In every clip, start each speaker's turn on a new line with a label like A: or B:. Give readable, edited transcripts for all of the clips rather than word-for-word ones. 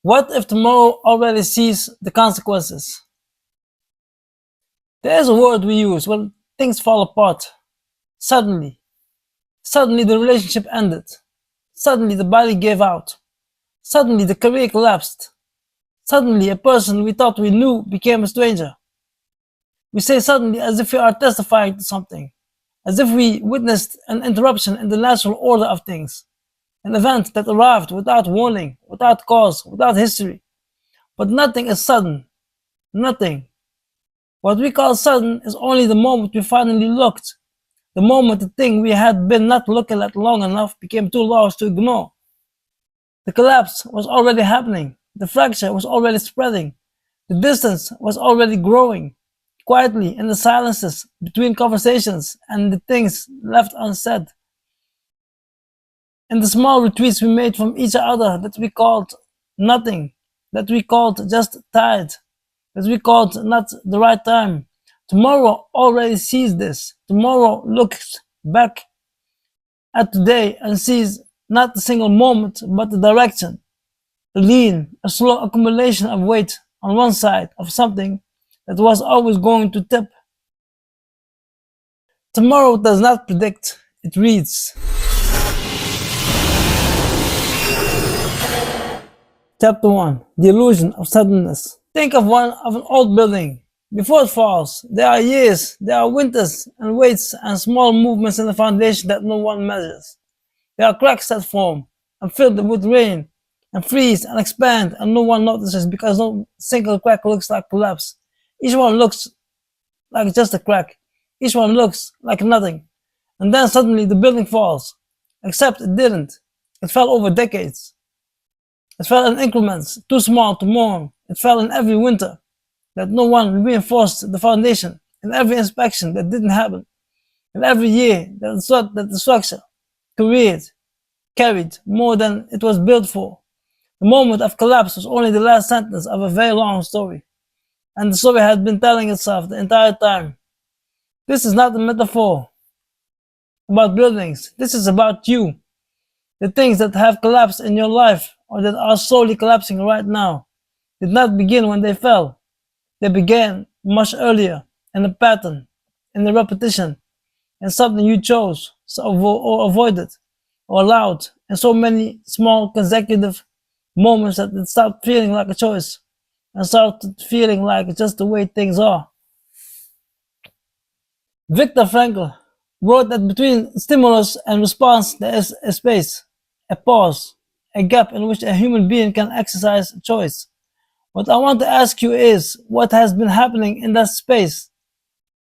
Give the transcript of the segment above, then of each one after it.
A: What if tomorrow already sees the consequences? There is a word we use when things fall apart. Suddenly. Suddenly the relationship ended. Suddenly the body gave out. Suddenly the career collapsed. Suddenly a person we thought we knew became a stranger. We say suddenly as if we are testifying to something, as if we witnessed an interruption in the natural order of things, an event that arrived without warning, without cause, without history. But nothing is sudden. Nothing. What we call sudden is only the moment we finally looked, the moment the thing we had been not looking at long enough became too large to ignore. The collapse was already happening, the fracture was already spreading, the distance was already growing, quietly in the silences between conversations and the things left unsaid, in the small retreats we made from each other that we called nothing, that we called just tired, that we called not the right time. Tomorrow already sees this. Tomorrow looks back at today and sees not a single moment, but the direction, a lean, a slow accumulation of weight on one side of something that was always going to tip. Tomorrow does not predict, it reads. Chapter 1. The Illusion of Suddenness. Think of an old building. Before it falls, there are years, there are winters and weights and small movements in the foundation that no one measures. There are cracks that form and fill with rain and freeze and expand and no one notices because no single crack looks like collapse. Each one looks like just a crack. Each one looks like nothing. And then suddenly the building falls. Except it didn't. It fell over decades. It fell in increments, too small to mourn. It fell in every winter that no one reinforced the foundation, in every inspection that didn't happen, in every year that the structure carried more than it was built for. The moment of collapse was only the last sentence of a very long story, and the story had been telling itself the entire time. This is not a metaphor about buildings. This is about you. The things that have collapsed in your life or that are slowly collapsing right now did not begin when they fell. They began much earlier in a pattern, in a repetition, in something you chose or avoided or allowed in so many small consecutive moments that it stopped feeling like a choice and started feeling like just the way things are. Viktor Frankl wrote that between stimulus and response there is a space, a pause, a gap in which a human being can exercise choice. What I want to ask you is what has been happening in that space?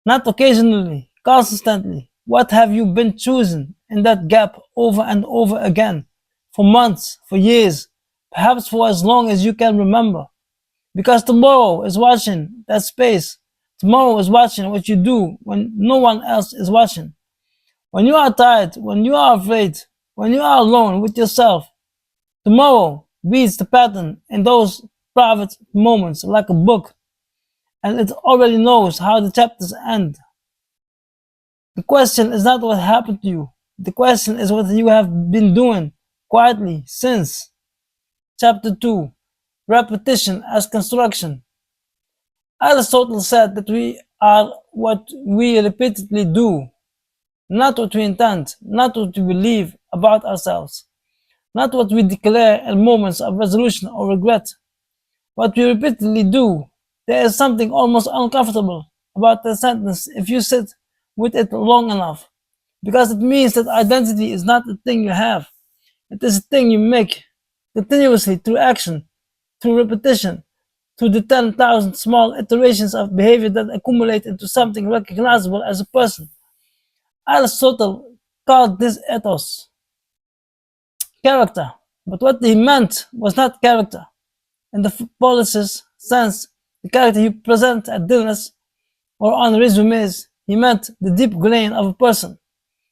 A: Not occasionally, consistently. What have you been choosing in that gap over and over again? For months, for years, perhaps for as long as you can remember. Because tomorrow is watching that space. Tomorrow is watching what you do when no one else is watching. When you are tired, when you are afraid, when you are alone with yourself. Tomorrow reads the pattern in those private moments like a book, and it already knows how the chapters end. The question is not what happened to you. The question is what you have been doing quietly since. Chapter 2. Repetition as construction. Aristotle said that we are what we repeatedly do, not what we intend, not what we believe about ourselves, not what we declare in moments of resolution or regret. What we repeatedly do. There is something almost uncomfortable about that sentence if you sit with it long enough, because it means that identity is not a thing you have. It is a thing you make continuously through action, through repetition, through the 10,000 small iterations of behavior that accumulate into something recognizable as a person. Aristotle called this ethos, character, but what he meant was not character. In the polis's sense, the character you present at dinners or on resumes, he meant the deep grain of a person,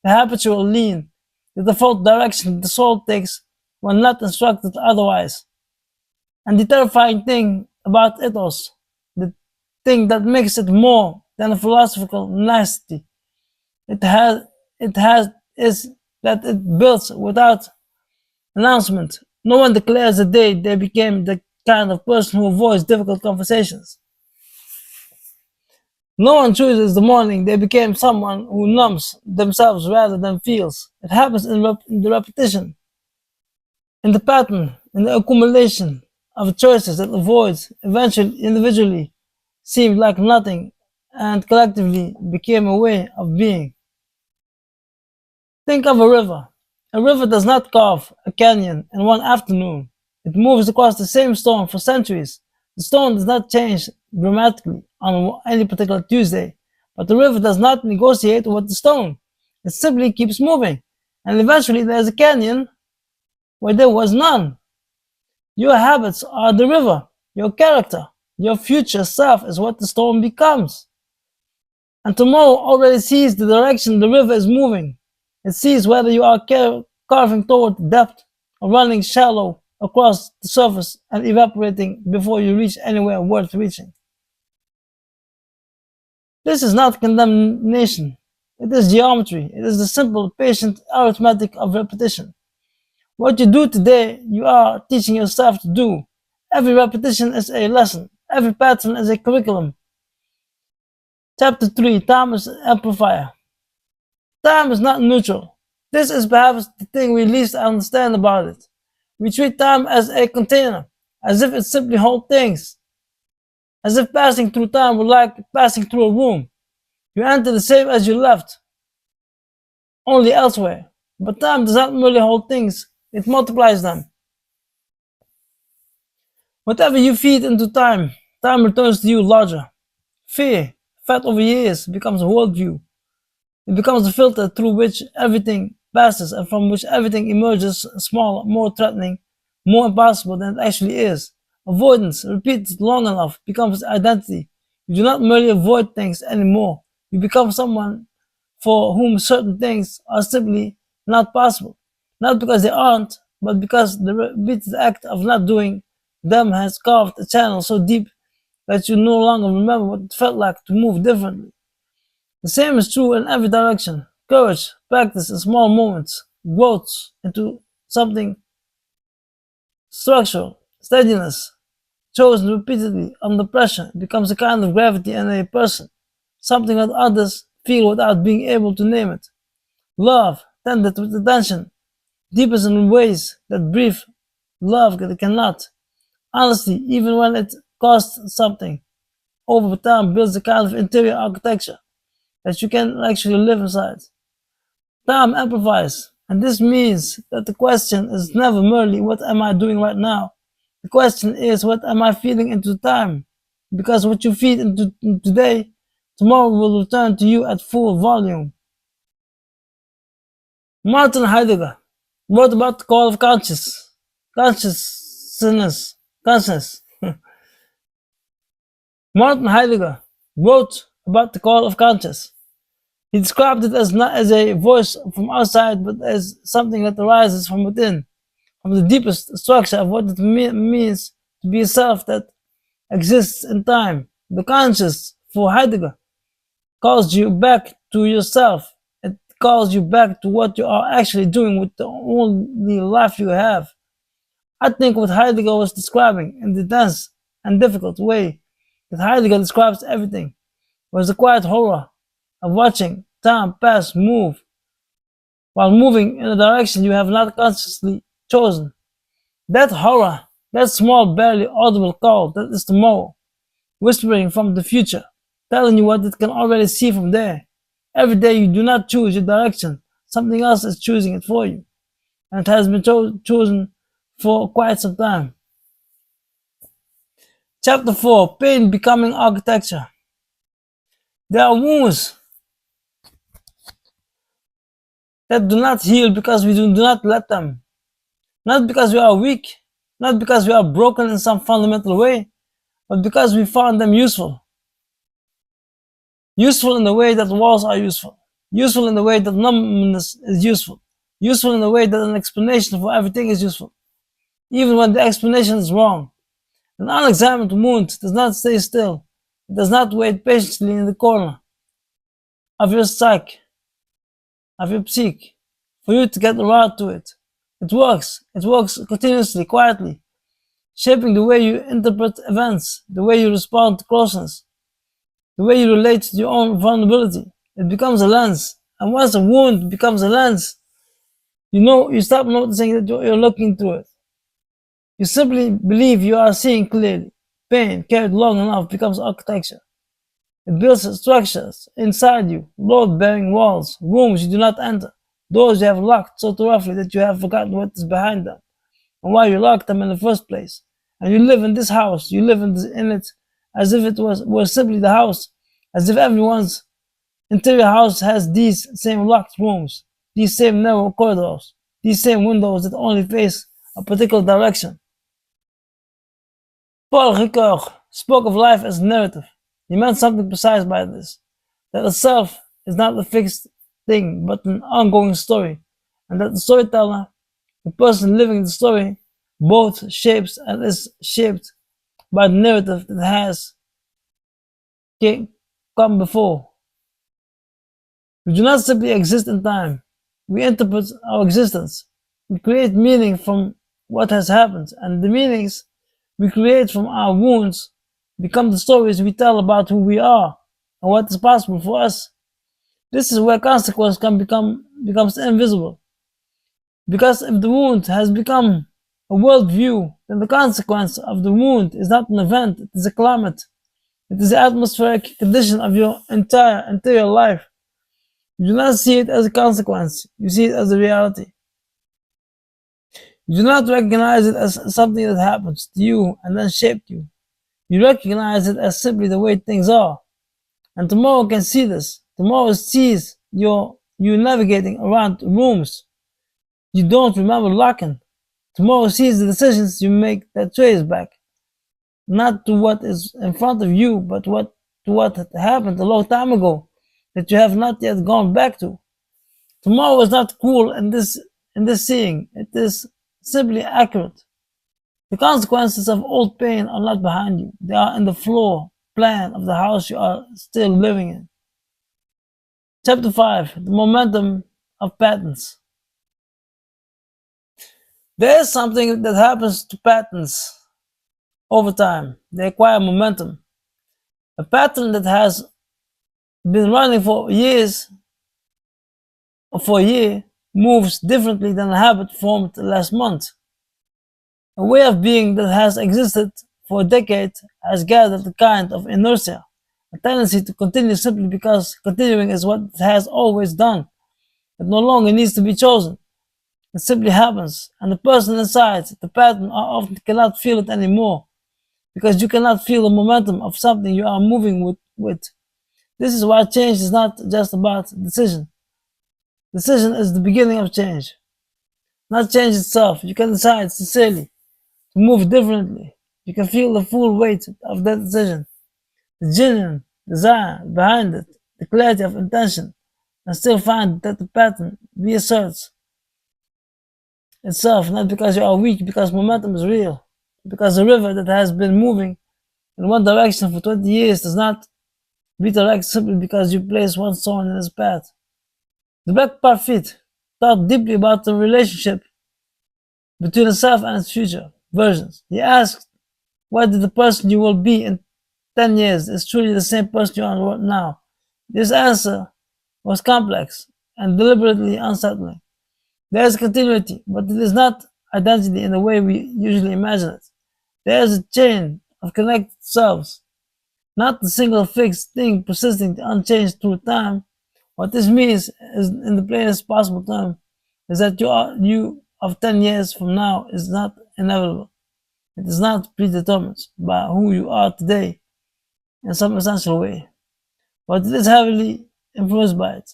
A: the habitual lean, the default direction the soul takes when not instructed otherwise. And the terrifying thing about ethos, the thing that makes it more than a philosophical nicety, it has is that it builds without announcement. No one declares the day they became the kind of person who avoids difficult conversations. No one chooses the morning they became someone who numbs themselves rather than feels. It happens in the repetition, in the pattern, in the accumulation of choices that avoids eventually individually seemed like nothing and collectively became a way of being. Think of a river. A river does not carve a canyon in one afternoon. It moves across the same stone for centuries. The stone does not change dramatically on any particular Tuesday, but the river does not negotiate with the stone. It simply keeps moving, and eventually there's a canyon where there was none. Your habits are the river. Your character, your future self is what the stone becomes. And tomorrow already sees the direction the river is moving. It sees whether you are carving toward depth or running shallow across the surface and evaporating before you reach anywhere worth reaching. This is not condemnation. It is geometry. It is the simple, patient arithmetic of repetition. What you do today, you are teaching yourself to do. Every repetition is a lesson. Every pattern is a curriculum. Chapter 3, Time is amplifier. Time is not neutral. This is perhaps the thing we least understand about it. We treat time as a container, as if it simply holds things, as if passing through time were like passing through a room. You enter the same as you left, only elsewhere. But time does not merely hold things, it multiplies them. Whatever you feed into time, time returns to you larger. Fear, fed over years, becomes a worldview. It becomes the filter through which everything passes and from which everything emerges smaller, more threatening, more impossible than it actually is. Avoidance, repeated long enough, becomes identity. You do not merely avoid things anymore. You become someone for whom certain things are simply not possible. Not because they aren't, but because the repeated act of not doing them has carved a channel so deep that you no longer remember what it felt like to move differently. The same is true in every direction. Courage, practice in small moments, growth into something structural, steadiness, chosen repeatedly under pressure, becomes a kind of gravity in a person, something that others feel without being able to name it. Love, tended with attention, deepens in ways that brief love cannot. Honesty, even when it costs something, over time builds a kind of interior architecture that you can actually live inside. Time amplifies, and this means that the question is never merely what am I doing right now? The question is what am I feeding into time? Because what you feed into today, tomorrow will return to you at full volume. Martin Heidegger wrote about the call of consciousness. Martin Heidegger wrote about the call of conscience. He described it as not as a voice from outside, but as something that arises from within, from the deepest structure of what it means to be a self that exists in time. The conscious, for Heidegger, calls you back to yourself. It calls you back to what you are actually doing with the only life you have. I think what Heidegger was describing in the dense and difficult way that Heidegger describes everything was the quiet horror of watching time pass move while moving in a direction you have not consciously chosen. That horror, that small barely audible call, that is tomorrow, whispering from the future, telling you what it can already see from there. Every day you do not choose your direction, something else is choosing it for you, and it has been chosen for quite some time. Chapter 4, Pain Becoming Architecture. There are wounds that do not heal because we do not let them. Not because we are weak, not because we are broken in some fundamental way, but because we found them useful. Useful in the way that walls are useful. Useful in the way that numbness is useful. Useful in the way that an explanation for everything is useful, even when the explanation is wrong. An unexamined wound does not stay still. It does not wait patiently in the corner of your psyche, of your psyche, for you to get around to it. It works. It works continuously, quietly, shaping the way you interpret events, the way you respond to closeness, the way you relate to your own vulnerability. It becomes a lens. And once a wound becomes a lens, you stop noticing that you're looking through it. You simply believe you are seeing clearly. Pain, carried long enough, becomes architecture. It builds structures inside you, load-bearing walls, rooms you do not enter, doors you have locked so thoroughly that you have forgotten what is behind them, and why you locked them in the first place. And you live in this house, you live in it as if it was simply the house, as if everyone's interior house has these same locked rooms, these same narrow corridors, these same windows that only face a particular direction. Paul Ricoeur spoke of life as narrative. He meant something precise by this, that the self is not a fixed thing, but an ongoing story, and that the storyteller, the person living the story, both shapes and is shaped by the narrative that has come before. We do not simply exist in time. We interpret our existence. We create meaning from what has happened, and the meanings we create from our wounds become the stories we tell about who we are and what is possible for us. This is where consequence becomes invisible. Because if the wound has become a worldview, then the consequence of the wound is not an event, it is a climate. It is the atmospheric condition of your entire interior life. You do not see it as a consequence, you see it as a reality. You do not recognize it as something that happens to you and then shaped you. You recognize it as simply the way things are. And tomorrow can see this. Tomorrow sees you navigating around rooms you don't remember locking. Tomorrow sees the decisions you make that trace back, not to what is in front of you, but to what had happened a long time ago that you have not yet gone back to. Tomorrow is not cruel in this seeing. It is simply accurate. The consequences of old pain are not behind you. They are in the floor plan of the house you are still living in. Chapter 5. The momentum of patterns. There is something that happens to patterns over time. They acquire momentum. A pattern that has been running for years or for a year moves differently than a habit formed last month. A way of being that has existed for a decade has gathered a kind of inertia, a tendency to continue simply because continuing is what it has always done. It no longer needs to be chosen. It simply happens, and the person inside the pattern often cannot feel it anymore, because you cannot feel the momentum of something you are moving with. This is why change is not just about decision. Decision is the beginning of change, not change itself. You can decide sincerely to move differently. You can feel the full weight of that decision, the genuine desire behind it, the clarity of intention, and still find that the pattern reasserts itself, not because you are weak, because momentum is real. Because the river that has been moving in one direction for 20 years does not redirect simply because you place one stone in its path. The Black Parfit thought deeply about the relationship between the self and its future versions. He asked whether the person you will be in 10 years is truly the same person you are now. This answer was complex and deliberately unsettling. There is continuity, but it is not identity in the way we usually imagine it. There is a chain of connected selves, not the single fixed thing persisting unchanged through time. What this means is, in the plainest possible term, is that you of 10 years from now is not inevitable. It is not predetermined by who you are today in some essential way, but it is heavily influenced by it.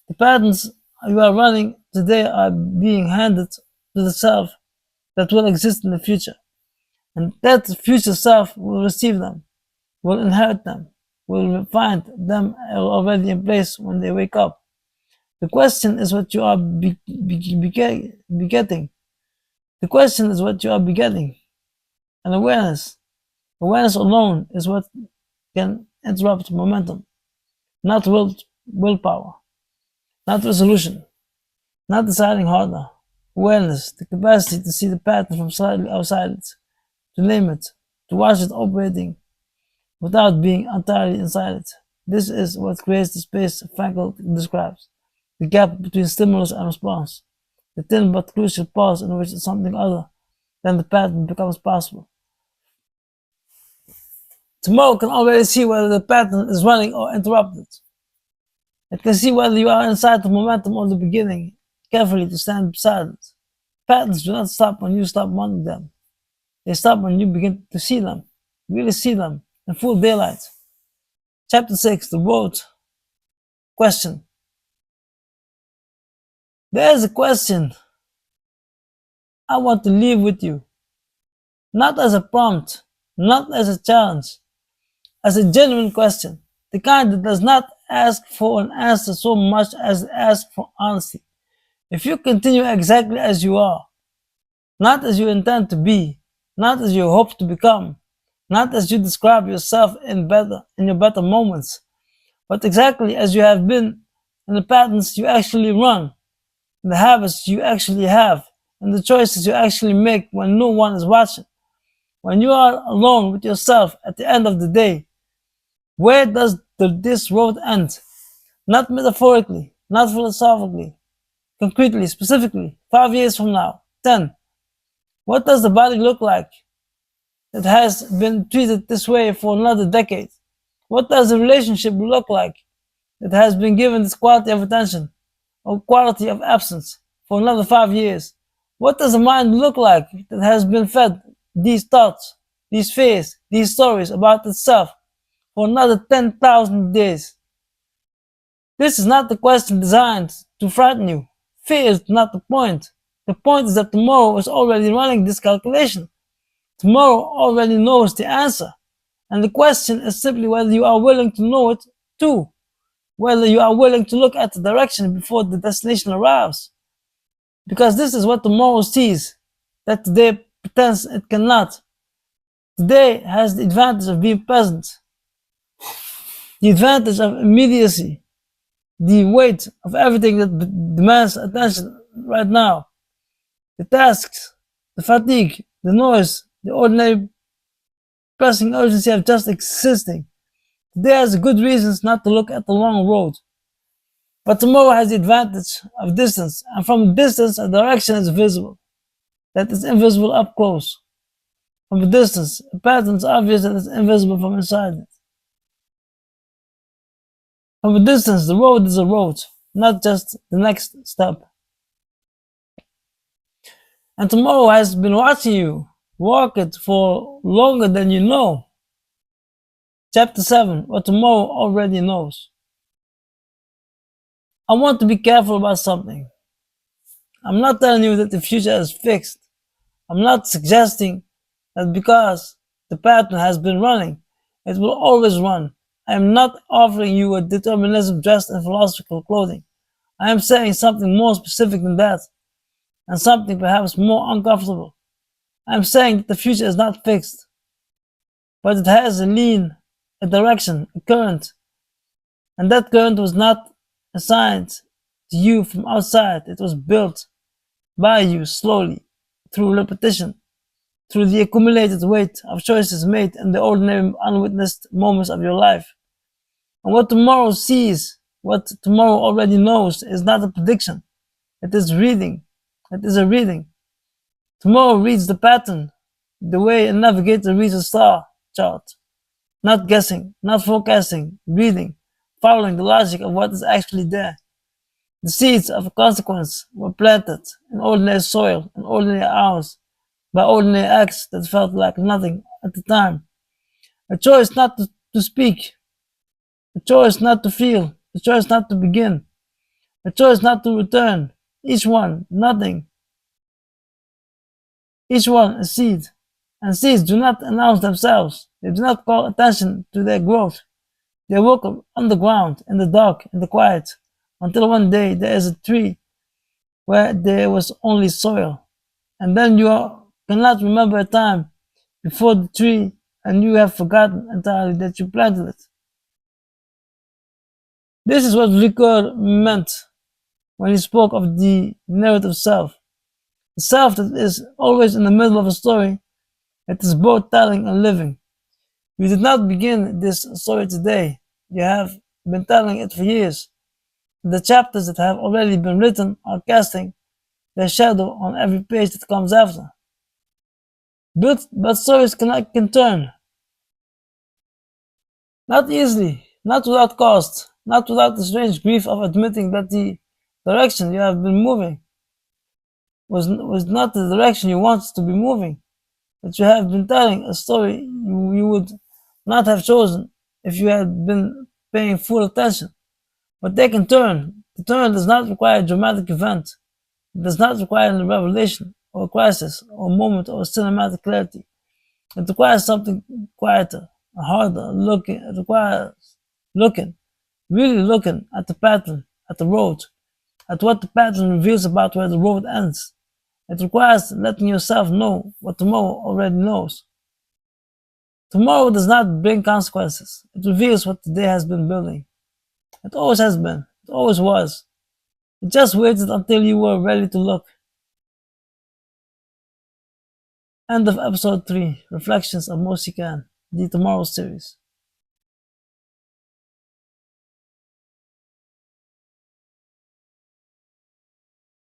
A: The patterns you are running today are being handed to the self that will exist in the future, and that future self will receive them, will inherit them, will find them already in place when they wake up. The question is what you are begetting. The question is what you are begetting. And awareness. Awareness alone is what can interrupt momentum, not willpower, not resolution, not deciding harder. Awareness, the capacity to see the pattern from slightly outside it, to name it, to watch it operating without being entirely inside it. This is what creates the space Frankl describes, the gap between stimulus and response, the thin but crucial pause in which something other than the pattern becomes possible. Tomorrow can already see whether the pattern is running or interrupted. It can see whether you are inside the momentum or the beginning, carefully to stand beside it. Patterns do not stop when you stop wanting them. They stop when you begin to see them, really see them, in full daylight. Chapter 6, The Road. Question. There is a question I want to leave with you. Not as a prompt, not as a challenge, as a genuine question. The kind that does not ask for an answer so much as it asks for honesty. If you continue exactly as you are, not as you intend to be, not as you hope to become, not as you describe yourself in your better moments, but exactly as you have been, in the patterns you actually run, in the habits you actually have, and the choices you actually make when no one is watching, when you are alone with yourself at the end of the day. Where does this road end? Not metaphorically, not philosophically, concretely, specifically, 5 years from now, 10. What does the body look like that has been treated this way for another decade? What does the relationship look like that has been given this quality of attention or quality of absence for another 5 years? What does the mind look like that has been fed these thoughts, these fears, these stories about itself for another 10,000 days? This is not the question designed to frighten you. Fear is not the point. The point is that tomorrow is already running this calculation. Tomorrow already knows the answer. And the question is simply whether you are willing to know it too. Whether you are willing to look at the direction before the destination arrives. Because this is what tomorrow sees, that today pretends it cannot. Today has the advantage of being present, the advantage of immediacy, the weight of everything that demands attention right now. The tasks, the fatigue, the noise, the ordinary pressing urgency of just existing. Today has good reasons not to look at the long road. But tomorrow has the advantage of distance, and from distance a direction is visible that is invisible up close. From a distance, a pattern is obvious that is invisible from inside it. From a distance, the road is a road, not just the next step. And tomorrow has been watching you walk it for longer than you know. Chapter 7, what tomorrow already knows. I want to be careful about something. I'm not telling you that the future is fixed. I'm not suggesting that because the pattern has been running, it will always run. I am not offering you a determinism dressed in philosophical clothing. I am saying something more specific than that, and something perhaps more uncomfortable. I am saying that the future is not fixed, but it has a lean, a direction, a current, and that current was not assigned to you from outside. It was built by you slowly, through repetition, through the accumulated weight of choices made in the ordinary unwitnessed moments of your life. And what tomorrow sees, what tomorrow already knows, is not a prediction. It is reading. It is a reading. Tomorrow reads the pattern, the way a navigator reads a star chart. Not guessing, not forecasting, reading, following the logic of what is actually there. The seeds of a consequence were planted in ordinary soil, in ordinary hours, by ordinary acts that felt like nothing at the time. A choice not to speak, a choice not to feel, a choice not to begin, a choice not to return. Each one, nothing. Each one a seed. And seeds do not announce themselves. They do not call attention to their growth. They work underground, in the dark, in the quiet, until one day there is a tree where there was only soil. And then cannot remember a time before the tree, and you have forgotten entirely that you planted it. This is what Ricoeur meant when he spoke of the narrative self. The self that is always in the middle of a story It is both telling and living. You did not begin this story today. You have been telling it for years. The chapters that have already been written are casting their shadow on every page that comes after. But stories can turn. Not easily, not without cost, not without the strange grief of admitting that the direction you have been moving was not the direction you wanted to be moving, that you have been telling a story you would not have chosen if you had been paying full attention. But they can turn. The turn does not require a dramatic event. It does not require a revelation or a crisis or a moment of cinematic clarity. It requires something quieter, harder, looking. It requires looking, really looking at the pattern, at the road, at what the pattern reveals about where the road ends. It requires letting yourself know what tomorrow already knows. Tomorrow does not bring consequences. It reveals what the day has been building. It always has been. It always was. It just waited until you were ready to look. End of episode 3, Reflections of Mosy Kan, the Tomorrow series.